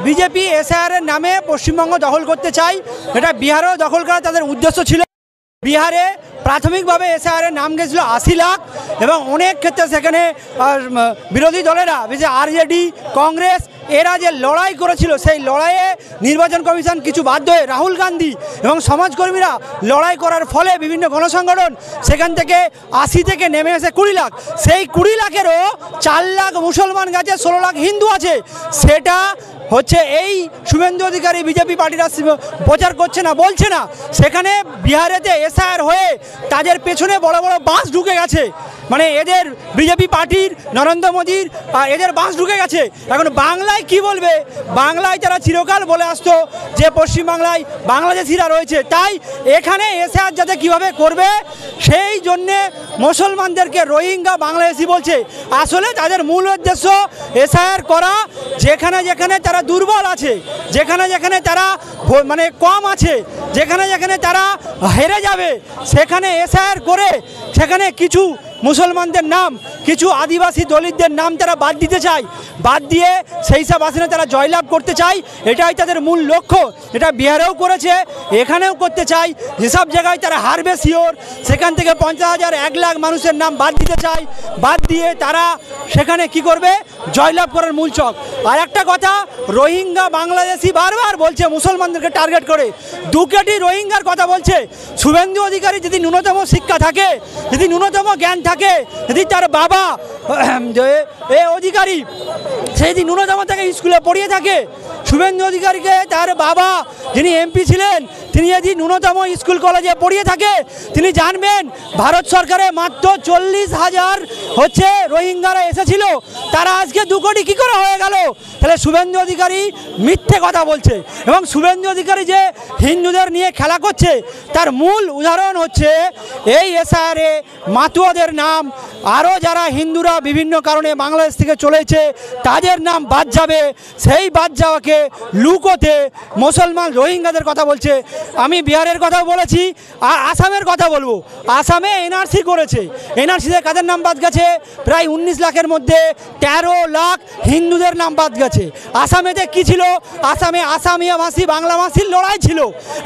BJP SIR এর নামে পশ্চিমবঙ্গ দখল করতে চায়, এটা বিহারেও দখল করা তাদের উদ্দেশ্য ছিল। বিহারে প্রাথমিকভাবে এসআইআর এর নাম গেছিল 80 লাখ এবং অনেক ক্ষেত্রে সেখানে বিরোধী দলেরা বিশেষ আরজেডি, কংগ্রেস এরা যে লড়াই করেছিল সেই লড়াইয়ে নির্বাচন কমিশন কিছু বাধ্য হয়ে রাহুল গান্ধী এবং সমাজকর্মীরা লড়াই করার ফলে বিভিন্ন গণসংগঠন সেখান থেকে 80 থেকে নেমে এসে 20 লাখ, সেই 20 লাখেরও 4 লাখ মুসলমান গেছে, 16 লাখ হিন্দু আছে। সেটা হচ্ছে এই শুভেন্দু অধিকারী বিজেপি পার্টিরা প্রচার করছে না, বলছে না। সেখানে বিহারেতে এসআইআর হয়ে তাদের পেছনে বড় বড় বাঁশ ঢুকে গেছে, মানে এদের বিজেপি পার্টির নরেন্দ্র মোদীর এদের বাঁশ ঢুকে গেছে। এখন বাংলায় কি বলবে? বাংলায় তারা চিরকাল বলে আসতো যে পশ্চিমবাংলায় বাংলাদেশিরা রয়েছে, তাই এখানে এসআইআর যাতে কীভাবে করবে সেই জন্যে মুসলমানদেরকে রোহিঙ্গা বাংলাদেশি বলছে। আসলে তাদের মূল উদ্দেশ্য এসআইআর করা, যেখানে যেখানে তারা দুর্বল আছে, যেখানে যেখানে তারা মানে কম আছে, যেখানে যেখানে তারা হেরে যাবে সেখানে এসআইআর করে সেখানে কিছু মুসলমানদের নাম, কিছু আদিবাসী দলিতদের নাম তারা বাদ দিতে চায়, বাদ দিয়ে সেই সব আসনে তারা জয়লাভ করতে চায়। এটাই তাদের মূল লক্ষ্য। এটা বিহারেও করেছে, এখানেও করতে চায়। যেসব জায়গায় তারা হারবে শিওর, সেখান থেকে 50,000 1 লাখ মানুষের নাম বাদ দিতে চায়, বাদ দিয়ে তারা সেখানে কি করবে? জয়লাভ করার মূল চক। আর একটা কথা, রোহিঙ্গা বাংলাদেশি বারবার বলছে মুসলমানদেরকে টার্গেট করে, 2 কোটি রোহিঙ্গার কথা বলছে। শুভেন্দু অধিকারী যদি ন্যূনতম শিক্ষা থাকে, যদি ন্যূনতম জ্ঞান থাকে, যদি তার বাবা এ অধিকারী সে যদি ন্যূনতম থেকে স্কুলে পড়িয়ে থাকে, শুভেন্দু অধিকারীকে তার বাবা যিনি এমপি ছিলেন তিনি যদি ন্যূনতম স্কুল কলেজে পড়িয়ে থাকে, তিনি জানবেন ভারত সরকারে মাত্র 40,000 হচ্ছে রোহিঙ্গারা এসেছিল, তারা আজকে 2 কোটি কী করে হয়ে গেল? তাহলে শুভেন্দু অধিকারী মিথ্যে কথা বলছে। এবং শুভেন্দু অধিকারী যে হিন্দুদের নিয়ে খেলা করছে তার মূল উদাহরণ হচ্ছে এই এসআইআরে মাতুয়াদের নাম, আরও যারা হিন্দুরা বিভিন্ন কারণে বাংলাদেশ থেকে চলেছে তাদের নাম বাদ যাবে, সেই বাদ যাওয়াকে লুকোতে মুসলমান রোহিঙ্গাদের কথা বলছে। আমি বিহারের কথাও বলেছি, আর আসামের কথা বলবো। আসামে এনআরসি করেছে, এনআরসিতে কাদের নাম বাদ গেছে? প্রায় 19 লাখের মধ্যে 13 লাখ হিন্দুদের নাম বাদ গেছে। আসামেতে কি ছিল? আসামে আসামিয়া ভাষী বাংলা ভাষীর লড়াই ছিল।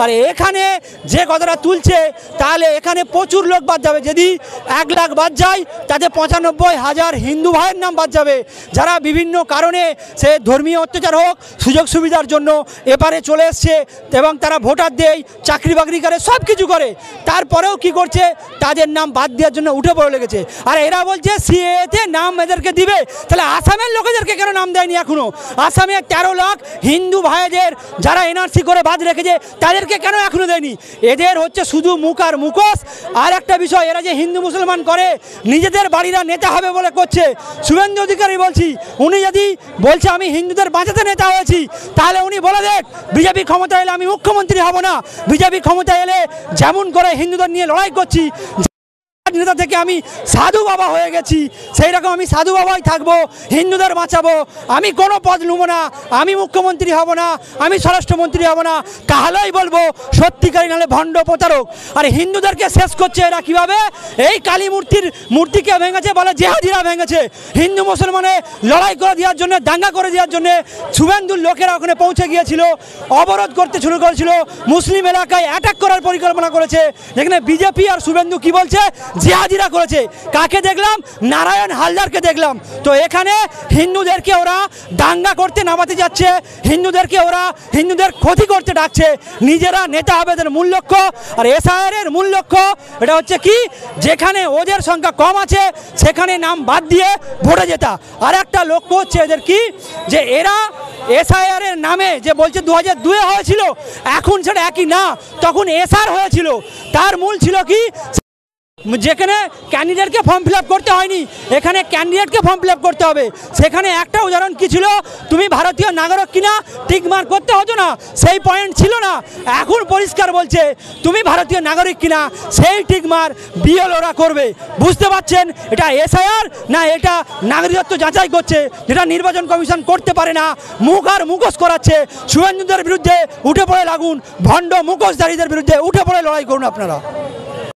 আর এখানে যে কথাটা তুলছে তাহলে এখানে প্রচুর লোক বাদ যাবে। যদি 1 লাখ বাদ যায় তাতে 95,000 হিন্দু ভাইয়ের নাম বাদ যাবে, যারা বিভিন্ন কারণে সে ধর্মীয় অত্যাচার হোক, সুযোগ সুবিধার জন্য এপারে চলে এসছে এবং তারা ভোটার দেয়, চাকরি বাকরি করে, সব কিছু করে, তারপরেও কি করছে? তাদের নাম বাদ দেওয়ার জন্য উঠে পড়ে লেগেছে। আর এরা বলছে সিএতে নাম এদেরকে দিবে, তাহলে আসামের লোকেদেরকে কেন নাম দেয়নি এখনো? আসামে 13 লাখ হিন্দু ভাইদের যারা এনআরসি করে বাদ রেখেছে তাদেরকে কেন এখনো দেয়নি? এদের হচ্ছে শুধু মুখ আর মুখোশ। আর একটা বিষয়, এরা যে হিন্দু মুসলমান করে নিজেদের বাড়িরা নেতা হবে বলে করছে। শুভেন্দু অধিকারী বলছি, উনি যদি বলছে আমি হিন্দুদের বাঁচাতে নেতা হয়েছি, তাহলে উনি বলে দেখ বিজেপি ক্ষমতা এলে আমি মুখ্যমন্ত্রী হব না। বিজেপি ক্ষমতা এলে যেমন করে হিন্দুদের নিয়ে লড়াই করছি, নেতা থেকে আমি সাধু বাবা হয়ে গেছি, সেই রকম আমি সাধু বাবাই থাকবো, হিন্দুদের বাঁচাবো। আমি কোনো পদ নেব না, আমি মুখ্যমন্ত্রী হব না, আমি স্বরাষ্ট্রমন্ত্রী হব না। তাহলেই বলবো সত্যিকারী, নাহলে ভণ্ড প্রতারক। আর হিন্দুদেরকে শেষ করছে এরা কীভাবে? এই কালী মূর্তিকে ভেঙেছে, বলে জেহাদিরা ভেঙেছে। হিন্দু মুসলমানে লড়াই করে দেওয়ার জন্য, দাঙ্গা করে দেওয়ার জন্য শুভেন্দুর লোকেরা ওখানে পৌঁছে গিয়েছিল, অবরোধ করতে শুরু করেছিল, মুসলিম এলাকায় অ্যাটাক করার পরিকল্পনা করেছে। যেখানে বিজেপি আর শুভেন্দু কি বলছে? জিহাদিরা করেছে। কাকে দেখলাম? নারায়ণ হালদারকে দেখলাম। তো এখানে হিন্দুদেরকে ওরা দাঙ্গা করতে নামাতে যাচ্ছে, হিন্দুদেরকে ওরা হিন্দুদের ক্ষতি করতে ডাকছে, নিজেরা নেতা হবে এদের মূল লক্ষ্য। আর এসআইআর এর মূল লক্ষ্য এটা হচ্ছে কি? যেখানে ওদের সংখ্যা কম আছে সেখানে নাম বাদ দিয়ে ভোটে জেতা। আর একটা লক্ষ্য হচ্ছে এদের কি? যে এরা এসআইআর এর নামে যে বলছে 2002 হয়েছিল, এখন সেটা একই না, তখন এসআর হয়েছিল। তার মূল ছিল কি? যেখানে ক্যান্ডিডেটকে ফর্ম ফিল আপ করতে হয়নি, এখানে ক্যান্ডিডেটকে ফর্ম ফিল আপ করতে হবে। সেখানে একটা উদাহরণ কি ছিল? তুমি ভারতীয় নাগরিক কিনা টিক মার্ক করতে হতো না, সেই পয়েন্ট ছিল না। এখন পরিষ্কার বলছে তুমি ভারতীয় নাগরিক কিনা সেই টিক মার্ক বিএলওরা করবে। বুঝতে পারছেন এটা এসআইআর না এটা নাগরিকত্ব যাচাই করছে, যেটা নির্বাচন কমিশন করতে পারে না। মুখ আর মুখোশ করাচ্ছে। শুভেন্দুদের বিরুদ্ধে উঠে পড়ে লাগুন, ভণ্ড মুখোশধারীদের বিরুদ্ধে উঠে পড়ে লড়াই করুন আপনারা।